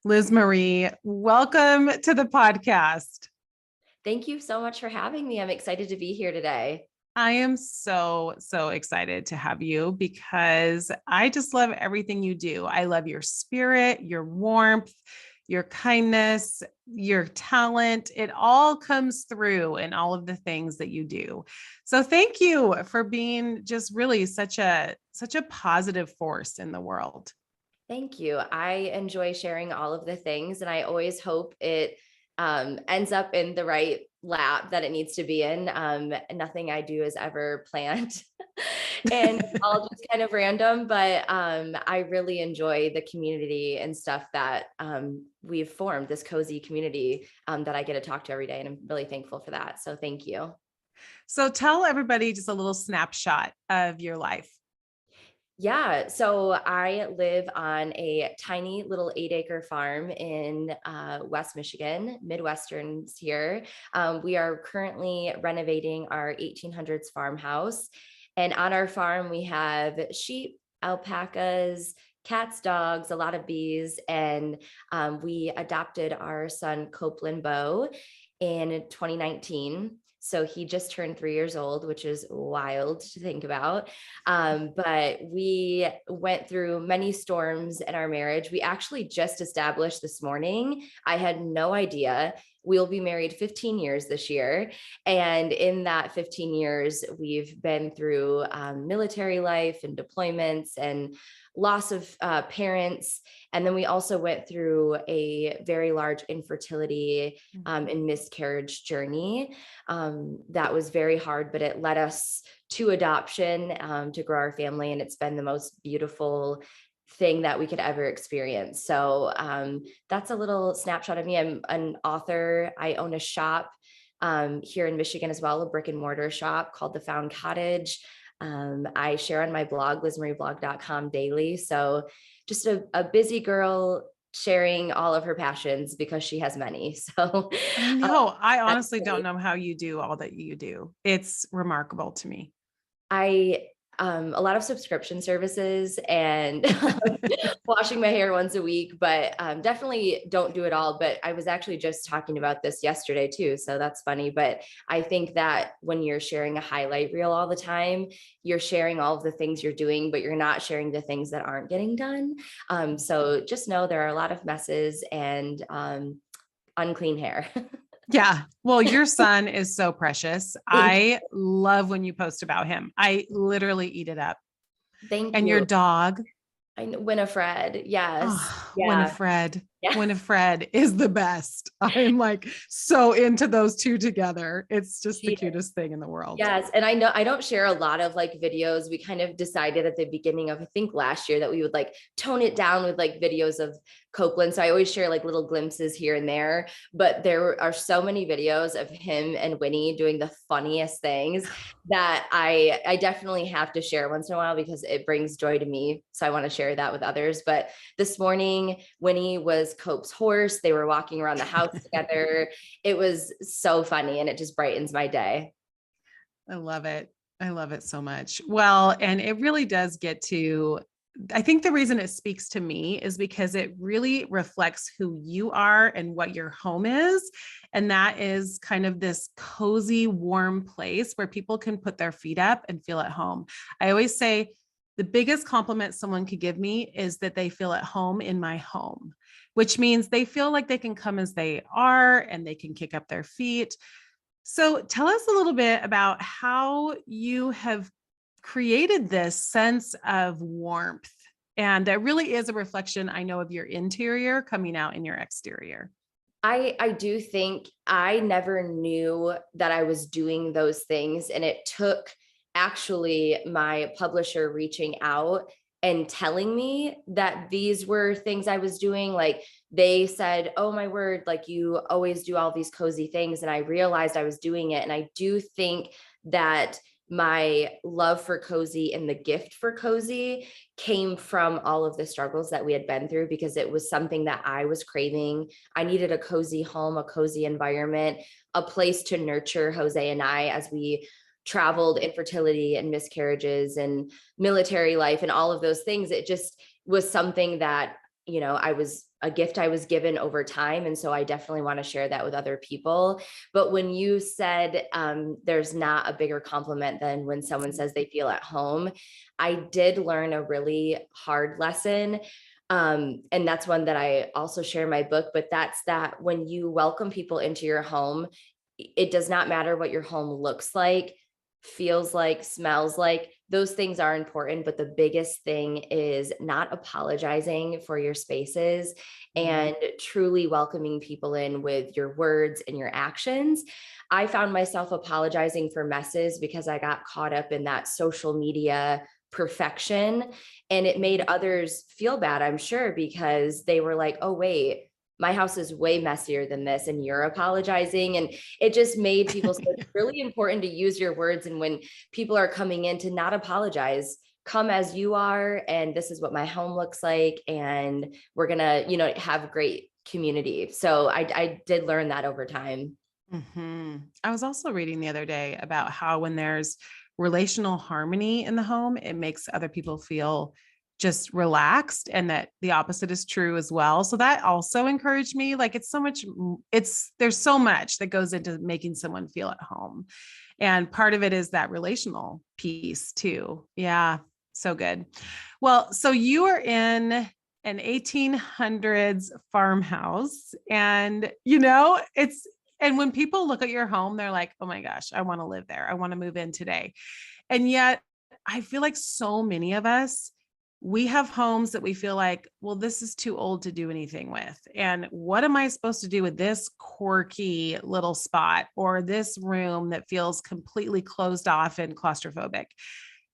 Liz Marie, welcome to the podcast. Thank you so much for having me. I'm excited to be here today. I am so excited to have you because I just love everything you do. I love your spirit, your warmth, your kindness, your talent. It all comes through in all of the things that you do. So thank you for being just really such a positive force in the world. Thank you. I enjoy sharing all of the things, and I always hope it ends up in the right lap that it needs to be in. Nothing I do is ever planned, and it's all just kind of random. But I really enjoy the community and stuff that we've formed, this cozy community that I get to talk to every day, and I'm really thankful for that. So thank you. So tell everybody just a little snapshot of your life. Yeah, so I live on a tiny little 8-acre farm in West Michigan, Midwesterns here. We are currently renovating our 1800s farmhouse. And on our farm, we have sheep, alpacas, cats, dogs, a lot of bees. And we adopted our son, Copeland Bow, in 2019. So he just turned 3 years old, which is wild to think about. But we went through many storms in our marriage. We actually just established this morning. I had no idea. We'll be married 15 years this year. And in that 15 years, we've been through military life and deployments and loss of parents. And then we also went through a very large infertility and miscarriage journey. That was very hard, but it led us to adoption to grow our family. And it's been the most beautiful thing that we could ever experience. So that's a little snapshot of me. I'm an author. I own a shop here in Michigan as well, a brick and mortar shop called the Found Cottage. I share on my blog, lizmarieblog.com daily. So just a busy girl sharing all of her passions because she has many. So I know. I honestly don't know how you do all that you do. It's remarkable to me. I a lot of subscription services and washing my hair once a week, but definitely don't do it all. But I was actually just talking about this yesterday too. So that's funny. But I think that when you're sharing a highlight reel all the time, you're sharing all of the things you're doing, but you're not sharing the things that aren't getting done. So just know there are a lot of messes and unclean hair. Yeah. Well, your son is so precious. I love when you post about him. I literally eat it up. Thank And your you. dog, I know Winifred. Yes. oh, Yeah. Winifred. Yeah. Winifred is the best. I'm like so into those two together. It's just the She cutest thing in the world. Yes. And I know I don't share a lot of like videos. We kind of decided at the beginning of, I think last year, that we would like tone it down with like videos of Copeland. So I always share like little glimpses here and there, but there are so many videos of him and Winnie doing the funniest things that I definitely have to share once in a while because it brings joy to me. So I want to share that with others. But this morning, Winnie was Cope's horse. They were walking around the house together. It was so funny and it just brightens my day. I love it. I love it so much. Well, and it really does get to, I think the reason it speaks to me is because it really reflects who you are and what your home is. And that is kind of this cozy, warm place where people can put their feet up and feel at home. I always say the biggest compliment someone could give me is that they feel at home in my home, which means they feel like they can come as they are and they can kick up their feet. So tell us a little bit about how you have created this sense of warmth. And that really is a reflection, I know, of your interior coming out in your exterior. I do think I never knew that I was doing those things. And it took actually my publisher reaching out and telling me that these were things I was doing. Like they said, oh my word, like you always do all these cozy things. And I realized I was doing it. And I do think that my love for cozy and the gift for cozy came from all of the struggles that we had been through because it was something that I was craving. I needed a cozy home, a cozy environment, a place to nurture Jose and I as we traveled infertility and miscarriages and military life and all of those things. It just was something that I was a gift I was given over time. And so I definitely want to share that with other people. But when you said there's not a bigger compliment than when someone says they feel at home, I did learn a really hard lesson. And that's one that I also share in my book, but that's that when you welcome people into your home, it does not matter what your home looks like, feels like, smells like. Those things are important, but the biggest thing is not apologizing for your spaces and truly welcoming people in with your words and your actions. I found myself apologizing for messes because I got caught up in that social media perfection, and it made others feel bad, I'm sure, because they were like, oh wait, my house is way messier than this and you're apologizing. And it just made people say it's really important to use your words. And when people are coming in, to not apologize, come as you are. And this is what my home looks like. And we're going to, have great community. So I did learn that over time. I was also reading the other day about how when there's relational harmony in the home, it makes other people feel just relaxed, and that the opposite is true as well. So that also encouraged me. Like there's so much that goes into making someone feel at home. And part of it is that relational piece too. Yeah. So good. Well, so you are in an 1800s farmhouse, and and when people look at your home, they're like, oh my gosh, I want to live there. I want to move in today. And yet I feel like so many of us, we have homes that we feel like, well, this is too old to do anything with. And what am I supposed to do with this quirky little spot or this room that feels completely closed off and claustrophobic?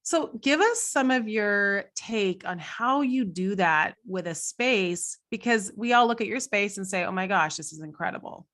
So give us some of your take on how you do that with a space, because we all look at your space and say, oh my gosh, this is incredible.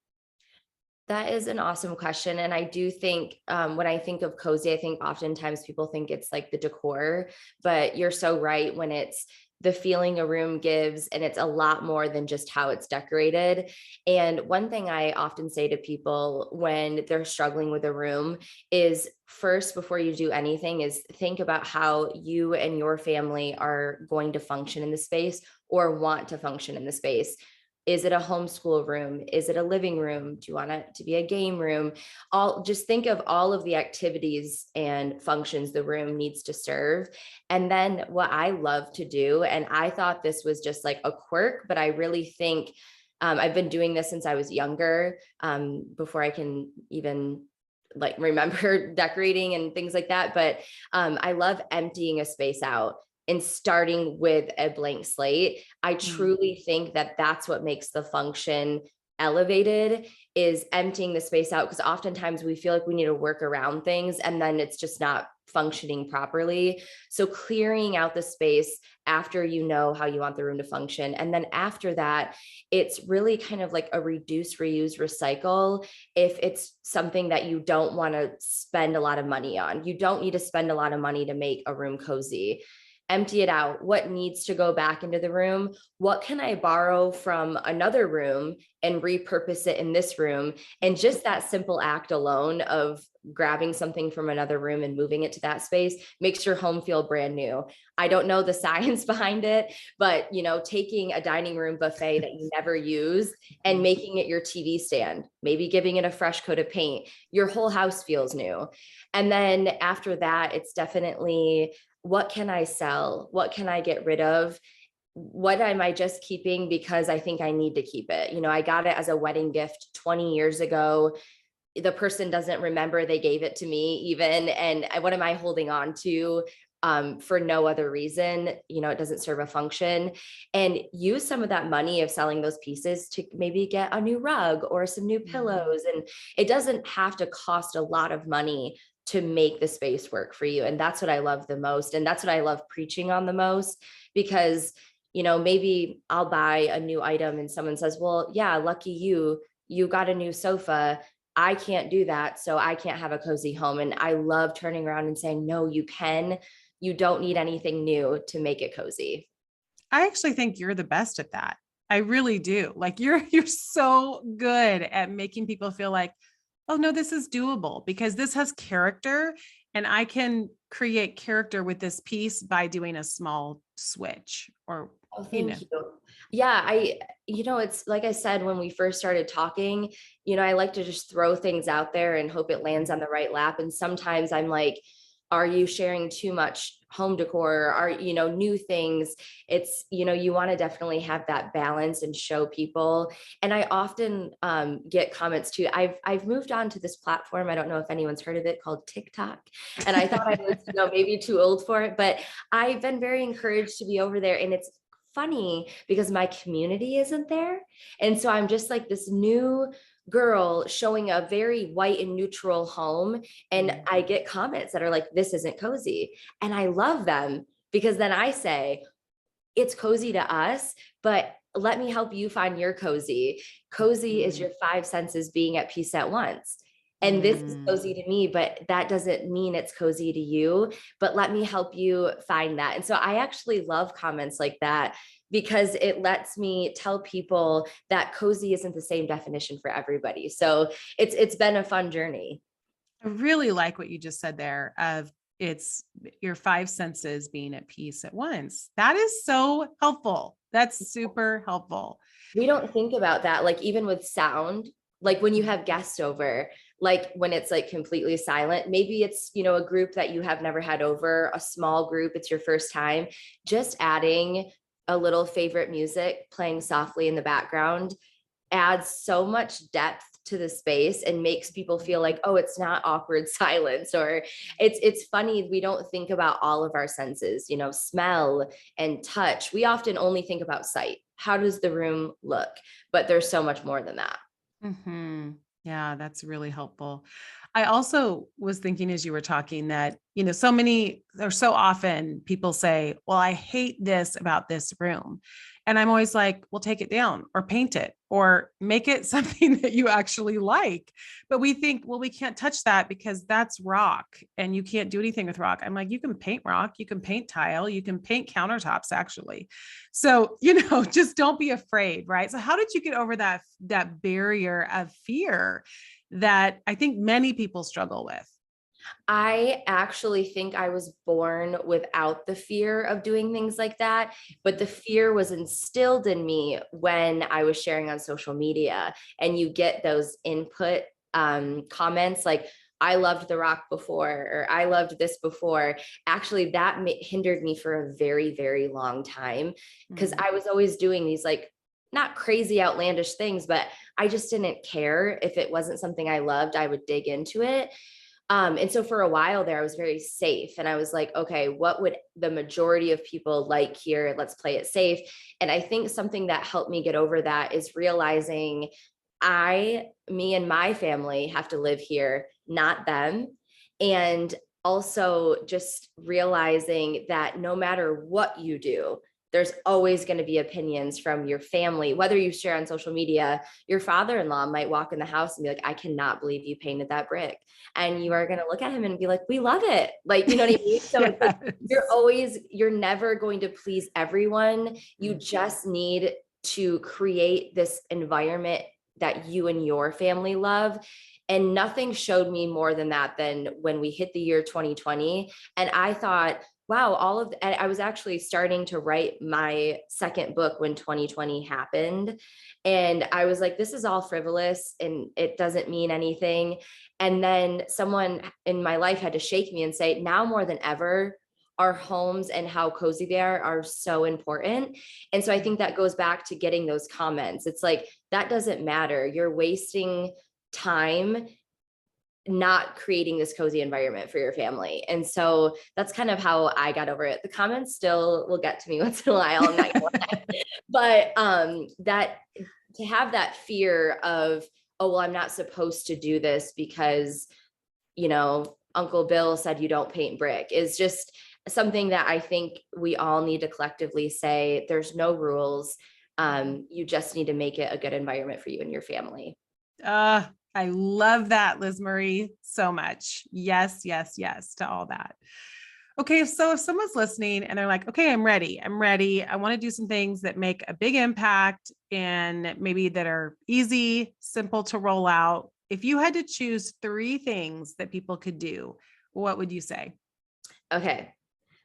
That is an awesome question. And I do think when I think of cozy, I think oftentimes people think it's like the decor, but you're so right when it's the feeling a room gives, and it's a lot more than just how it's decorated. And one thing I often say to people when they're struggling with a room is, first, before you do anything, is think about how you and your family are going to function in the space or want to function in the space. Is it a homeschool room? Is it a living room? Do you want it to be a game room? Just think of all of the activities and functions the room needs to serve. And then what I love to do, and I thought this was just like a quirk, but I really think I've been doing this since I was younger, before I can even like remember decorating and things like that. But I love emptying a space out and starting with a blank slate. I truly think that that's what makes the function elevated, is emptying the space out, because oftentimes we feel like we need to work around things and then it's just not functioning properly. So clearing out the space after you know how you want the room to function. And then after that, it's really kind of like a reduce, reuse, recycle. If it's something that you don't want to spend a lot of money on, you don't need to spend a lot of money to make a room cozy. Empty it out. What needs to go back into the room? What can I borrow from another room and repurpose it in this room? And just that simple act alone of grabbing something from another room and moving it to that space makes your home feel brand new. I don't know the science behind it, but taking a dining room buffet that you never use and making it your TV stand, maybe giving it a fresh coat of paint, your whole house feels new. And then after that, it's definitely, what can I sell? What can I get rid of? What am I just keeping because I think I need to keep it? I got it as a wedding gift 20 years ago. The person doesn't remember they gave it to me even. And what am I holding on to for no other reason? It doesn't serve a function. And use some of that money of selling those pieces to maybe get a new rug or some new pillows. And it doesn't have to cost a lot of money to make the space work for you. And that's what I love the most. And that's what I love preaching on the most, because, maybe I'll buy a new item and someone says, well, yeah, lucky you got a new sofa. I can't do that. So I can't have a cozy home. And I love turning around and saying, no, you can. You don't need anything new to make it cozy. I actually think you're the best at that. I really do. Like you're so good at making people feel like, oh no, this is doable because this has character, and I can create character with this piece by doing a small switch or Oh, you know. thank you. Yeah, it's like I said, when we first started talking, I like to just throw things out there and hope it lands on the right lap. And sometimes I'm like, are you sharing too much home decor? Are, new things? It's, you want to definitely have that balance and show people. And I often get comments too. I've moved on to this platform. I don't know if anyone's heard of it, called TikTok. And I thought I was, maybe too old for it, but I've been very encouraged to be over there. And it's funny because my community isn't there. And so I'm just like this new girl showing a very white and neutral home. And I get comments that are like, this isn't cozy. And I love them because then I say, it's cozy to us, but let me help you find your cozy. Cozy is your five senses being at peace at once. And this is cozy to me, but that doesn't mean it's cozy to you. But let me help you find that. And so I actually love comments like that because it lets me tell people that cozy isn't the same definition for everybody. So it's been a fun journey. I really like what you just said there of it's your five senses being at peace at once. That is so helpful. That's super helpful. We don't think about that, like even with sound, like when you have guests over, like when it's like completely silent, maybe it's, a group that you have never had over, a small group, it's your first time, just adding a little favorite music playing softly in the background adds so much depth to the space and makes people feel like, oh, it's not awkward silence, or it's funny. We don't think about all of our senses, smell and touch. We often only think about sight. How does the room look? But there's so much more than that. Yeah, that's really helpful. I also was thinking as you were talking that, so many or so often people say, well, I hate this about this room. And I'm always like, well, take it down or paint it or make it something that you actually like. But we think, well, we can't touch that because that's rock and you can't do anything with rock. I'm like, you can paint rock, you can paint tile, you can paint countertops actually. So, just don't be afraid, right? So how did you get over that barrier of fear that I think many people struggle with? I actually think I was born without the fear of doing things like that, but the fear was instilled in me when I was sharing on social media, and you get those input comments like, I loved The Rock before, or I loved this before. Actually, that hindered me for a very, very long time because I was always doing these like not crazy outlandish things, but I just didn't care. If it wasn't something I loved, I would dig into it. And so for a while there, I was very safe. And I was like, okay, what would the majority of people like here? Let's play it safe. And I think something that helped me get over that is realizing me and my family have to live here, not them. And also just realizing that no matter what you do, there's always going to be opinions from your family, whether you share on social media. Your father-in-law might walk in the house and be like, I cannot believe you painted that brick. And you are going to look at him and be like, we love it. Like, you know what I mean? So it's like, you're never going to please everyone. You just need to create this environment that you and your family love. And nothing showed me more than that than when we hit the year 2020. And I thought, wow, I was actually starting to write my second book when 2020 happened. And I was like, this is all frivolous and it doesn't mean anything. And then someone in my life had to shake me and say, now more than ever, our homes and how cozy they are so important. And so I think that goes back to getting those comments. It's like, that doesn't matter. You're wasting time not creating this cozy environment for your family. And so that's kind of how I got over it. The comments still will get to me once in a while. I'm not gonna lie. But that to have that fear of, oh, well, I'm not supposed to do this because, Uncle Bill said you don't paint brick, is just something that I think we all need to collectively say, there's no rules. You just need to make it a good environment for you and your family. I love that, Liz Marie, so much. Yes, yes, yes to all that. Okay, so if someone's listening and they're like, okay, I'm ready. I want to do some things that make a big impact and maybe that are easy, simple to roll out. If you had to choose 3 things that people could do, what would you say? Okay.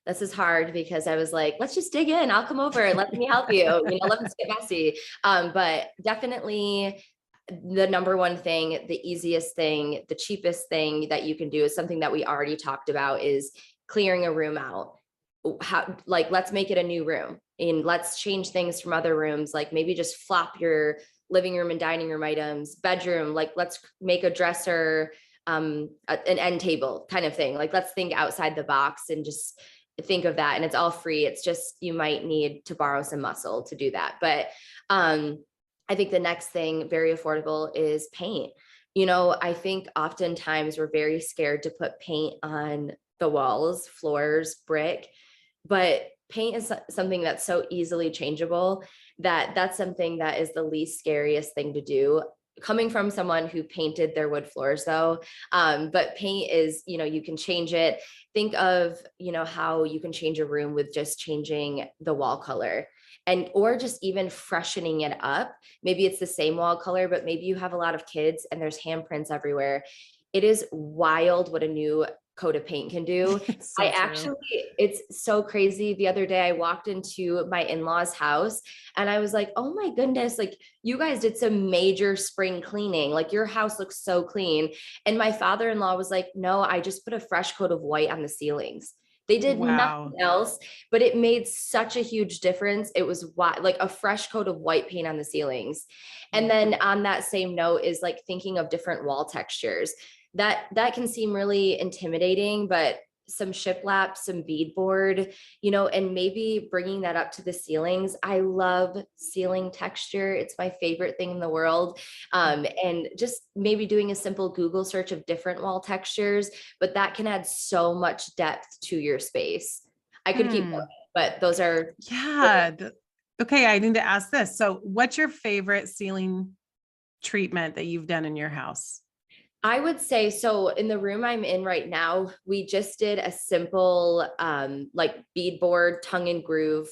This is hard because I was like, let's just dig in. I'll come over. Let me help you. Let's get messy. But definitely the number one thing, the easiest thing, the cheapest thing that you can do is something that we already talked about, is clearing a room out. How, like, let's make it a new room and let's change things from other rooms. Like maybe just flop your living room and dining room items, bedroom, like let's make a dresser, an end table kind of thing. Like let's think outside the box and just think of that. And it's all free. It's just, you might need to borrow some muscle to do that. But I think the next thing, very affordable, is paint. I think oftentimes we're very scared to put paint on the walls, floors, brick, but paint is something that's so easily changeable that that's something that is the least scariest thing to do. Coming from someone who painted their wood floors though, but paint is, you can change it. Think of, how you can change a room with just changing the wall color, and or just even freshening it up. Maybe it's the same wall color, but maybe you have a lot of kids and there's handprints everywhere. It is wild what a new coat of paint can do. It's so true. It's so crazy. The other day I walked into my in-laws' house and I was like, oh my goodness, like you guys did some major spring cleaning. Like your house looks so clean. And my father-in-law was like, no, I just put a fresh coat of white on the ceilings. They did Wow. nothing else, but it made such a huge difference. It was like a fresh coat of white paint on the ceilings. And then on that same note is like thinking of different wall textures. That can seem really intimidating, but some shiplap, some beadboard, and maybe bringing that up to the ceilings. I love ceiling texture. It's my favorite thing in the world. And just maybe doing a simple Google search of different wall textures, but that can add so much depth to your space. I could keep Hmm. going, but those are. Yeah. Okay. I need to ask this. So what's your favorite ceiling treatment that you've done in your house? I would say, so in the room I'm in right now, we just did a simple like beadboard tongue and groove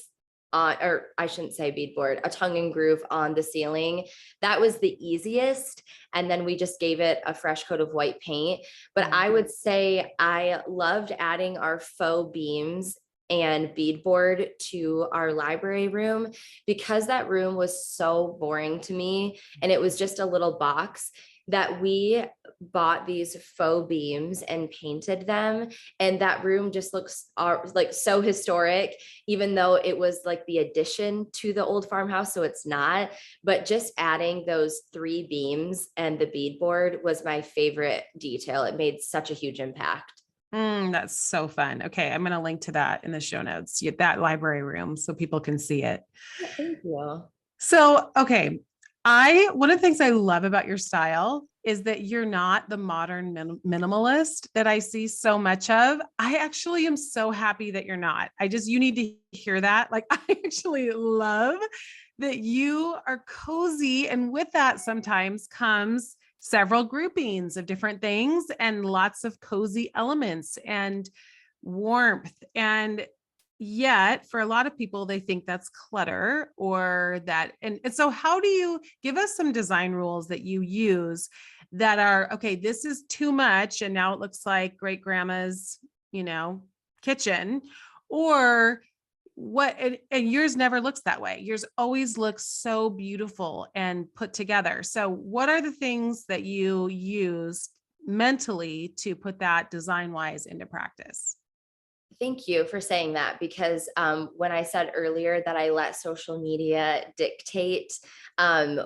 or I shouldn't say beadboard, a tongue and groove on the ceiling. That was the easiest. And then we just gave it a fresh coat of white paint. But I would say I loved adding our faux beams and beadboard to our library room because that room was so boring to me. And it was just a little box that we bought these faux beams and painted them. And that room just looks like so historic, even though it was like the addition to the old farmhouse. So it's not, but just adding those 3 beams and the beadboard was my favorite detail. It made such a huge impact. That's so fun. Okay. I'm going to link to that in the show notes, get that library room so people can see it. Yeah, thank you. So, okay. One of the things I love about your style is that you're not the modern minimalist that I see so much of. I actually am so happy that you're not. You need to hear that. Like, I actually love that you are cozy. And with that, sometimes comes several groupings of different things and lots of cozy elements and warmth. And yet for a lot of people, they think that's clutter or that. And so how do you give us some design rules that you use that are, okay, this is too much. And now it looks like great grandma's, kitchen, or what, and yours never looks that way. Yours always looks so beautiful and put together. So what are the things that you use mentally to put that design wise into practice? Thank you for saying that, because when I said earlier that I let social media dictate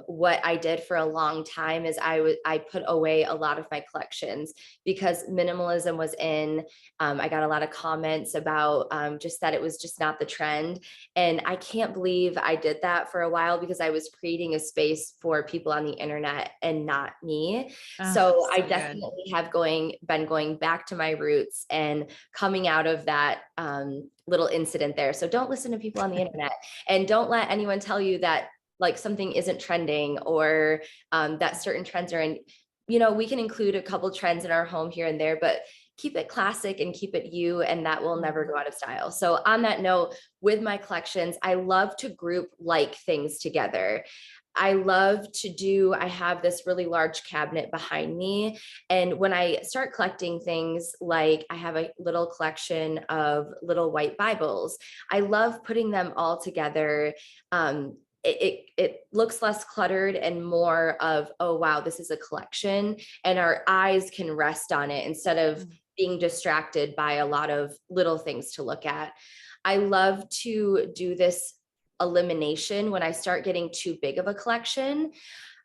what I did for a long time, is I put away a lot of my collections because minimalism was in. I got a lot of comments about just that it was just not the trend. And I can't believe I did that for a while because I was creating a space for people on the internet and not me. Oh, So I so good. definitely have been going back to my roots and coming out of that little incident there. So don't listen to people on the internet, and don't let anyone tell you that like something isn't trending, or that certain trends are in. We can include a couple trends in our home here and there, but keep it classic and keep it you, and that will never go out of style. So on that note, with my collections, I love to group like things together. I love to do, I have this really large cabinet behind me. And when I start collecting things, like I have a little collection of little white Bibles, I love putting them all together. It looks less cluttered and more of, oh, wow, this is a collection, and our eyes can rest on it instead of being distracted by a lot of little things to look at. I love to do this elimination when I start getting too big of a collection.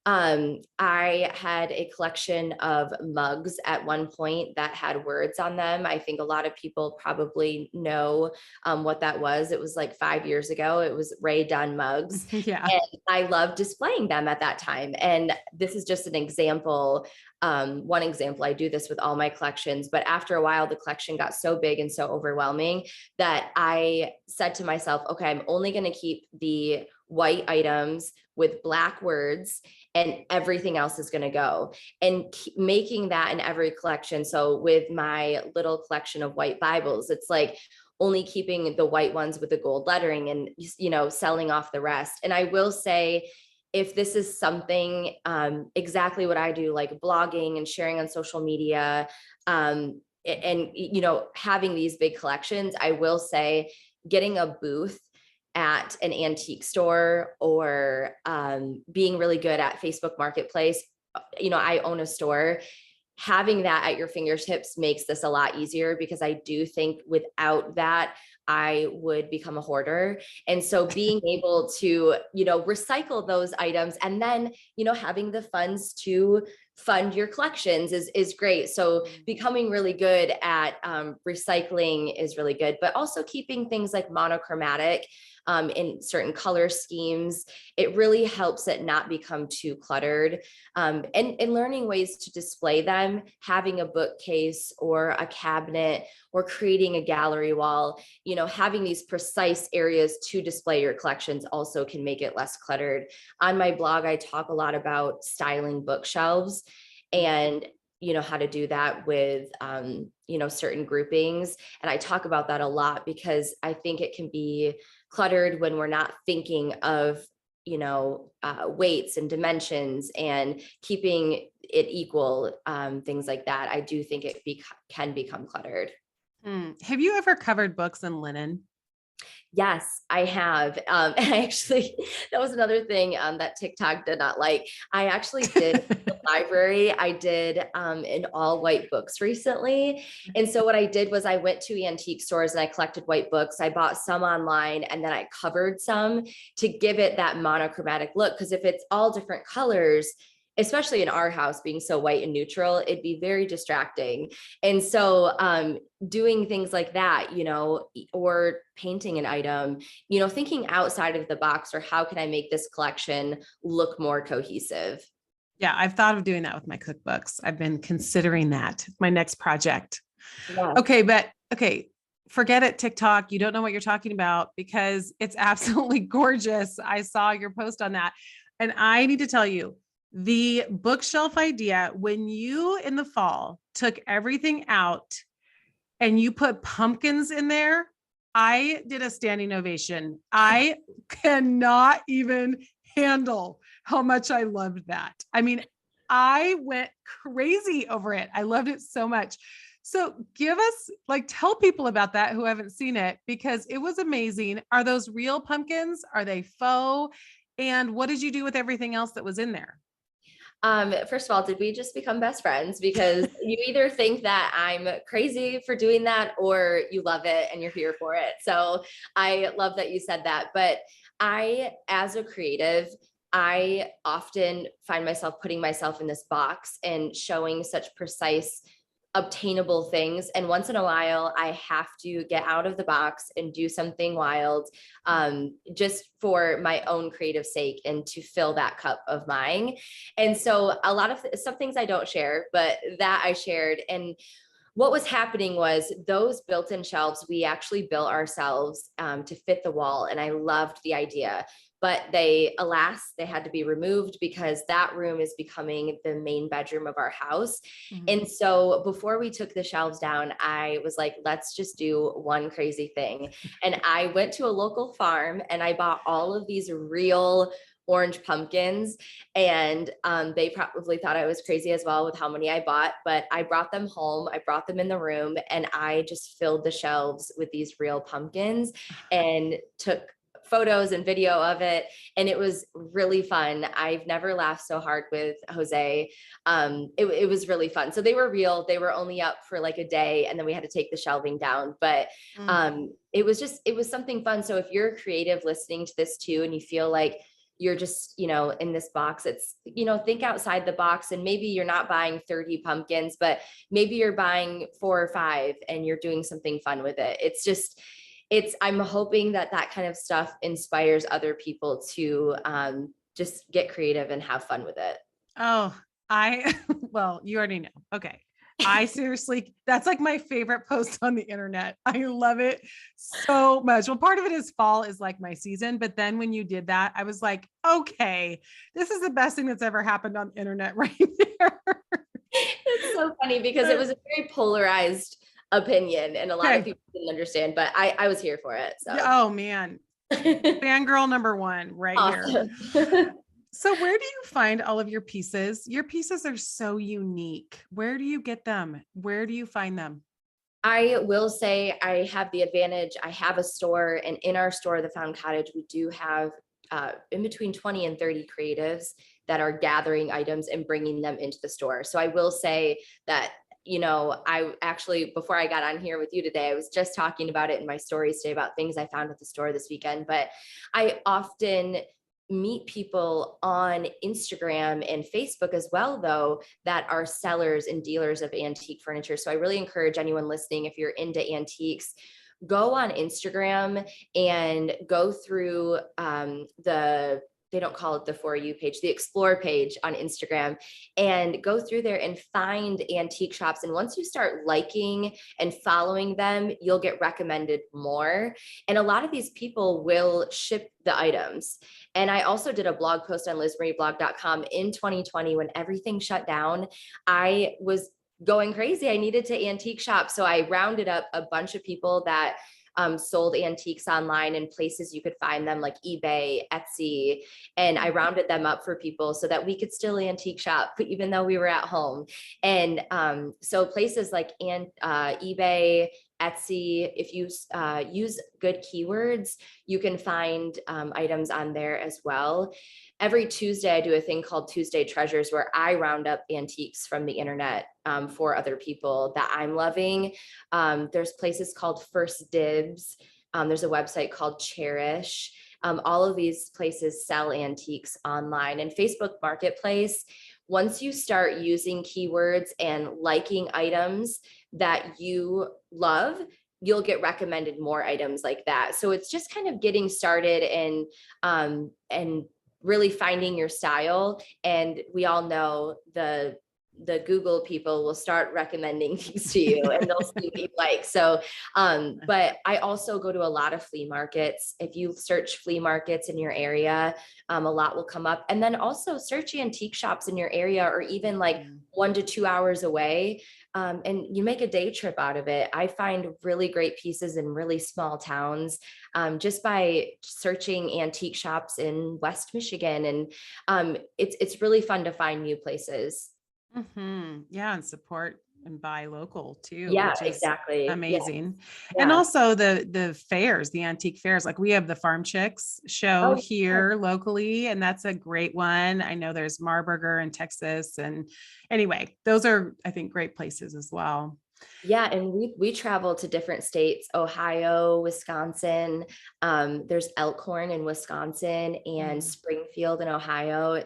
I had a collection of mugs at one point that had words on them. I think a lot of people probably know what that was. It was like 5 years ago. It was Ray Dunn mugs. Yeah. And I loved displaying them at that time. And this is just an example. One example, I do this with all my collections, but after a while, the collection got so big and so overwhelming that I said to myself, okay, I'm only going to keep the white items with black words, and everything else is going to go, and making that in every collection. So with my little collection of white Bibles, it's like only keeping the white ones with the gold lettering and, selling off the rest. And I will say, if this is something, exactly what I do, like blogging and sharing on social media, and having these big collections, I will say getting a booth at an antique store, or being really good at Facebook Marketplace. I own a store. Having that at your fingertips makes this a lot easier, because I do think without that, I would become a hoarder. And so being able to, recycle those items, and then, having the funds to fund your collections is great. So becoming really good at recycling is really good, but also keeping things like monochromatic in certain color schemes. It really helps it not become too cluttered, and learning ways to display them, having a bookcase or a cabinet, or creating a gallery wall, having these precise areas to display your collections also can make it less cluttered. On my blog, I talk a lot about styling bookshelves, and how to do that with certain groupings. And I talk about that a lot, because I think it can be cluttered when we're not thinking of weights and dimensions and keeping it equal, things like that. I do think it can become cluttered. Have you ever covered books in linen? Yes, I have. And I actually, that was another thing that TikTok did not like. I actually did the library. I did an all white books recently. And so what I did was I went to antique stores and I collected white books. I bought some online, and then I covered some to give it that monochromatic look. Because if it's all different colors, especially in our house being so white and neutral, it'd be very distracting. And so doing things like that, or painting an item, thinking outside of the box, or how can I make this collection look more cohesive? Yeah, I've thought of doing that with my cookbooks. I've been considering that my next project. Yeah. Okay, forget it, TikTok. You don't know what you're talking about, because it's absolutely gorgeous. I saw your post on that. And I need to tell you, the bookshelf idea, when you in the fall took everything out and you put pumpkins in there, I did a standing ovation. I cannot even handle how much I loved that. I mean, I went crazy over it. I loved it so much. So tell people about that who haven't seen it, because it was amazing. Are those real pumpkins? Are they faux? And what did you do with everything else that was in there? First of all, did we just become best friends? Because you either think that I'm crazy for doing that, or you love it and you're here for it. So I love that you said that. But as a creative, I often find myself putting myself in this box and showing such precise, obtainable things. And once in a while, I have to get out of the box and do something wild, just for my own creative sake and to fill that cup of mine. And so some things I don't share, but that I shared. And what was happening was those built-in shelves, we actually built ourselves to fit the wall. And I loved the idea, but they had to be removed, because that room is becoming the main bedroom of our house. Mm-hmm. And so before we took the shelves down, I was like, let's just do one crazy thing. And I went to a local farm and I bought all of these real orange pumpkins. And they probably thought I was crazy as well with how many I bought, but I brought them home. I brought them in the room and I just filled the shelves with these real pumpkins and took photos and video of it. And it was really fun. I've never laughed so hard with Jose. It was really fun. So they were real. They were only up for like a day and then we had to take the shelving down. But it was something fun. So if you're creative listening to this too, and you feel like you're just, in this box, it's, think outside the box, and maybe you're not buying 30 pumpkins, but maybe you're buying 4 or 5 and you're doing something fun with it. I'm hoping that kind of stuff inspires other people to just get creative and have fun with it. Oh, well, you already know. Okay. I seriously, that's like my favorite post on the internet. I love it so much. Well, part of it is fall is like my season, but then when you did that, I was like, okay, this is the best thing that's ever happened on the internet right there. It's so funny because it was a very polarized opinion and a lot of people didn't understand, but I was here for it. So. Oh man, fangirl number 1 right awesome. Here. So where do you find all of your pieces? Your pieces are so unique. Where do you get them? Where do you find them? I will say I have the advantage. I have a store, and in our store, the Found Cottage, we do have in between 20 and 30 creatives that are gathering items and bringing them into the store. So I will say that, I actually, before I got on here with you today, I was just talking about it in my stories today about things I found at the store this weekend, but I often meet people on Instagram and Facebook as well, though, that are sellers and dealers of antique furniture. So I really encourage anyone listening, if you're into antiques, go on Instagram and go through they don't call it the For You page, the Explore page on Instagram, and go through there and find antique shops. And once you start liking and following them, you'll get recommended more. And a lot of these people will ship the items. And I also did a blog post on LizMarieBlog.com in 2020 when everything shut down. I was going crazy. I needed to antique shop. So I rounded up a bunch of people that sold antiques online and places you could find them like eBay, Etsy. And I rounded them up for people so that we could still antique shop, even though we were at home. And so places like eBay, Etsy, if you use good keywords, you can find items on there as well. Every Tuesday, I do a thing called Tuesday Treasures, where I round up antiques from the internet for other people that I'm loving. There's places called First Dibs. There's a website called Cherish. All of these places sell antiques online. And Facebook Marketplace, once you start using keywords and liking items that you love, you'll get recommended more items like that. So it's just kind of getting started and really finding your style. And we all know the Google people will start recommending things to you and they'll see what you like. So, but I also go to a lot of flea markets. If you search flea markets in your area, a lot will come up. And then also search antique shops in your area, or even like 1 to 2 hours away. And you make a day trip out of it. I find really great pieces in really small towns just by searching antique shops in West Michigan. And it's really fun to find new places. Mm-hmm. Yeah. And support and buy local too. Yeah, which is exactly. amazing. Yeah. And also the fairs, the antique fairs, like we have the Farm Chicks show here locally, and that's a great one. I know there's Marburger in Texas. And anyway, those are, I think, great places as well. Yeah. And we travel to different states, Ohio, Wisconsin. There's Elkhorn in Wisconsin and Springfield in Ohio.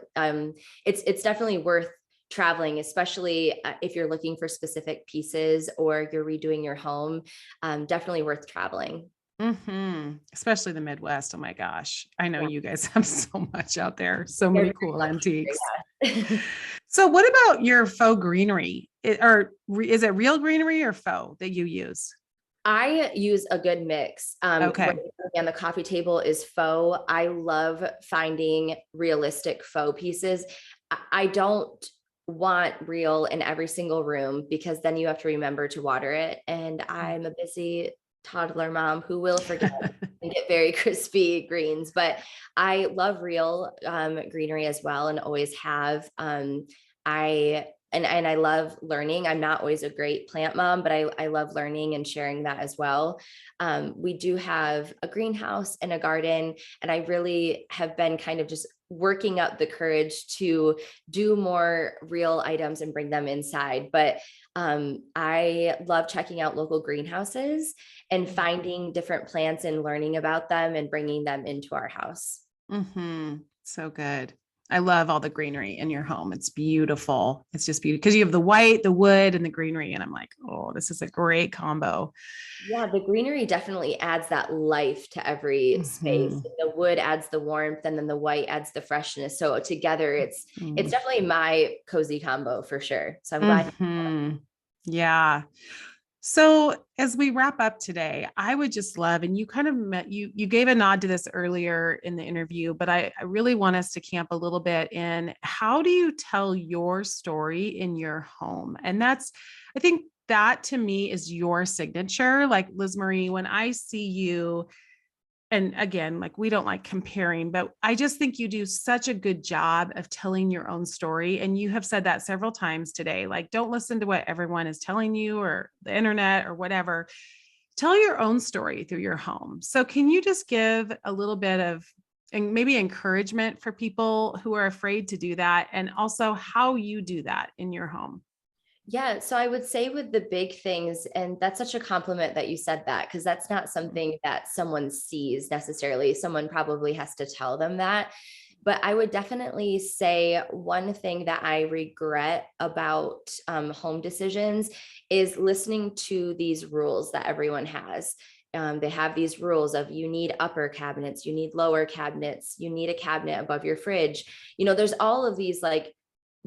It's definitely worth traveling, especially if you're looking for specific pieces or you're redoing your home. Definitely worth traveling. Especially the Midwest. Oh my gosh. I know you guys have so much out there. So many cool antiques. Yeah. So what about your faux greenery? Is it real greenery or faux that you use? I use a good mix. Okay. On the coffee table is faux. I love finding realistic faux pieces. I don't want real in every single room because then you have to remember to water it. And I'm a busy toddler mom who will forget and get very crispy greens, but I love real greenery as well and always have. And I love learning. I'm not always a great plant mom, but I love learning and sharing that as well. We do have a greenhouse and a garden, and I really have been kind of just working up the courage to do more real items and bring them inside. But I love checking out local greenhouses and finding different plants and learning about them and bringing them into our house. So good. I love all the greenery in your home. It's beautiful. It's just beautiful because you have the white, the wood, and the greenery. And I'm like, oh, this is a great combo. Yeah, the greenery definitely adds that life to every space. Mhm. The wood adds the warmth, and then the white adds the freshness. So together, it's Mhm. definitely my cozy combo for sure. So I'm glad. Mhm. Yeah. So as we wrap up today, I would just love, and you kind of met, you gave a nod to this earlier in the interview, but I really want us to camp a little bit in how do you tell your story in your home? And I think that to me is your signature. Like Liz Marie, when I see you, and again, like we don't like comparing, but I just think you do such a good job of telling your own story. And you have said that several times today. Like, don't listen to what everyone is telling you or the internet or whatever. Tell your own story through your home. So, can you just give a little bit of and maybe encouragement for people who are afraid to do that, and also how you do that in your home? Yeah, so I would say with the big things, and that's such a compliment that you said that, because that's not something that someone sees necessarily. Someone probably has to tell them that. But I would definitely say one thing that I regret about home decisions is listening to these rules that everyone has. They have these rules of you need upper cabinets, you need lower cabinets, you need a cabinet above your fridge. There's all of these like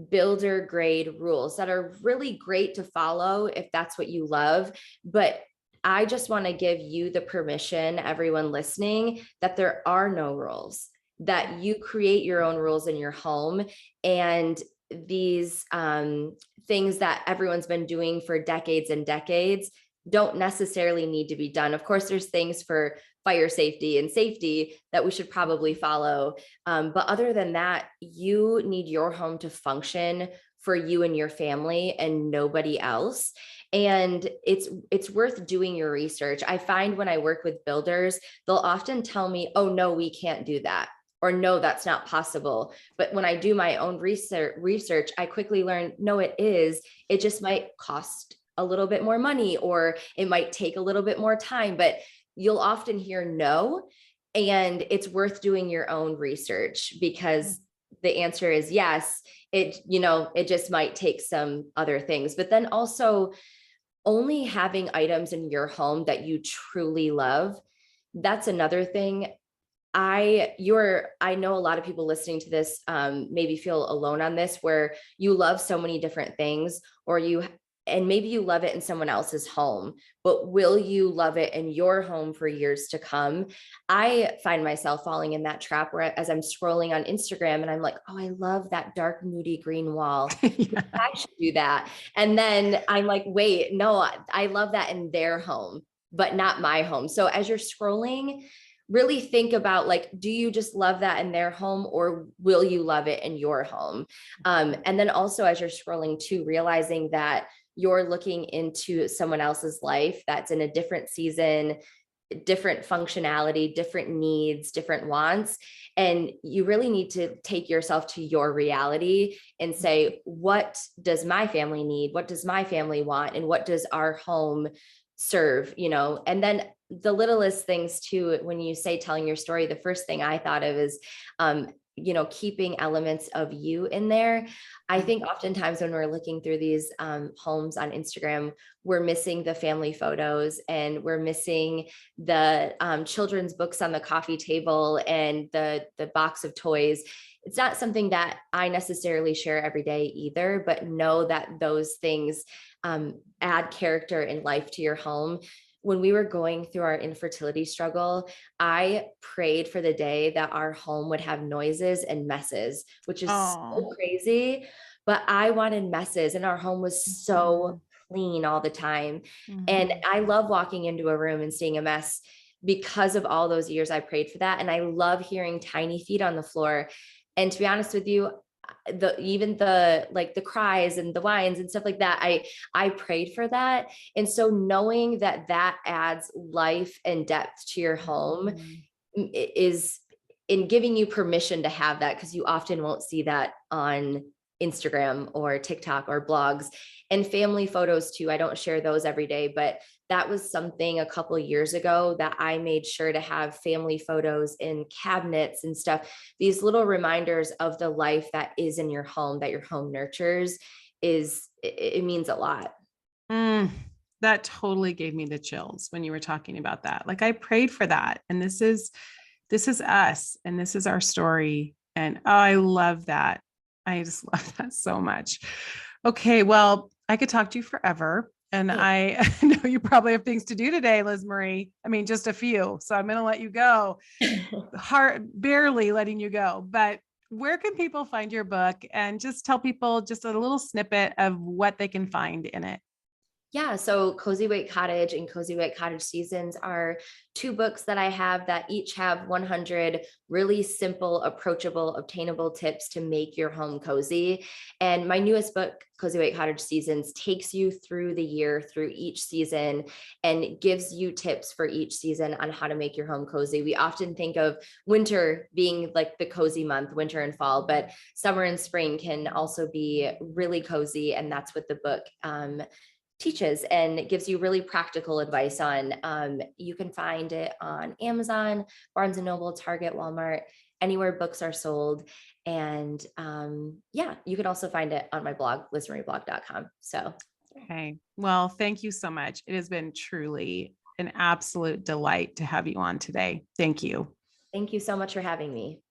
builder grade rules that are really great to follow if that's what you love. But I just want to give you the permission, everyone listening, that there are no rules, that you create your own rules in your home. And these things that everyone's been doing for decades and decades don't necessarily need to be done. Of course, there's things for fire safety and safety that we should probably follow. But other than that, you need your home to function for you and your family and nobody else. And it's worth doing your research. I find when I work with builders, they'll often tell me, oh no, we can't do that. Or no, that's not possible. But when I do my own research, I quickly learn, no, it is. It just might cost a little bit more money, or it might take a little bit more time, but you'll often hear no. And it's worth doing your own research, because the answer is yes. It just might take some other things. But then also only having items in your home that you truly love. That's another thing. I know a lot of people listening to this maybe feel alone on this, where you love so many different things, and maybe you love it in someone else's home, but will you love it in your home for years to come? I find myself falling in that trap where as I'm scrolling on Instagram and I'm like, oh, I love that dark, moody green wall. Yeah. I should do that. And then I'm like, wait, no, I love that in their home, but not my home. So as you're scrolling, really think about, like, do you just love that in their home, or will you love it in your home? And then also as you're scrolling too, realizing that you're looking into someone else's life that's in a different season, different functionality, different needs, different wants. And you really need to take yourself to your reality and say, what does my family need? What does my family want? And what does our home serve? And then the littlest things too, when you say telling your story, the first thing I thought of is, keeping elements of you in there. I think oftentimes when we're looking through these homes on Instagram, we're missing the family photos, and we're missing the children's books on the coffee table and the box of toys. It's not something that I necessarily share every day either, but know that those things add character and life to your home. When we were going through our infertility struggle, I prayed for the day that our home would have noises and messes, which is Oh. so crazy. But I wanted messes, and our home was so clean all the time. And Mhm. I love walking into a room and seeing a mess because of all those years I prayed for that. And I love hearing tiny feet on the floor. And to be honest with you, even the like the cries and the whines and stuff like that, I prayed for that. And so knowing that that adds life and depth to your home Mhm. is in giving you permission to have that, because you often won't see that on Instagram or TikTok or blogs. And family photos too. I don't share those every day, but that was something a couple of years ago that I made sure to have family photos in cabinets and stuff. These little reminders of the life that is in your home, that your home nurtures, it means a lot. Mm, that totally gave me the chills when you were talking about that. Like I prayed for that. And this is us and this is our story. And oh, I love that. I just love that so much. Okay, well, I could talk to you forever. And Yeah. I know you probably have things to do today, Liz Marie. I mean, just a few. So I'm going to let you go. Hard, barely letting you go. But where can people find your book and just tell people just a little snippet of what they can find in it? Yeah, so Cozy White Cottage and Cozy White Cottage Seasons are two books that I have that each have 100 really simple, approachable, obtainable tips to make your home cozy. And my newest book, Cozy White Cottage Seasons, takes you through the year, through each season, and gives you tips for each season on how to make your home cozy. We often think of winter being like the cozy month, winter and fall, but summer and spring can also be really cozy. And that's what the book teaches, and it gives you really practical advice on. You can find it on Amazon, Barnes and Noble, Target, Walmart, anywhere books are sold. And yeah, you can also find it on my blog, lizmarieblog.com. So Okay. Well, thank you so much. It has been truly an absolute delight to have you on today. Thank you. thank you so much for having me.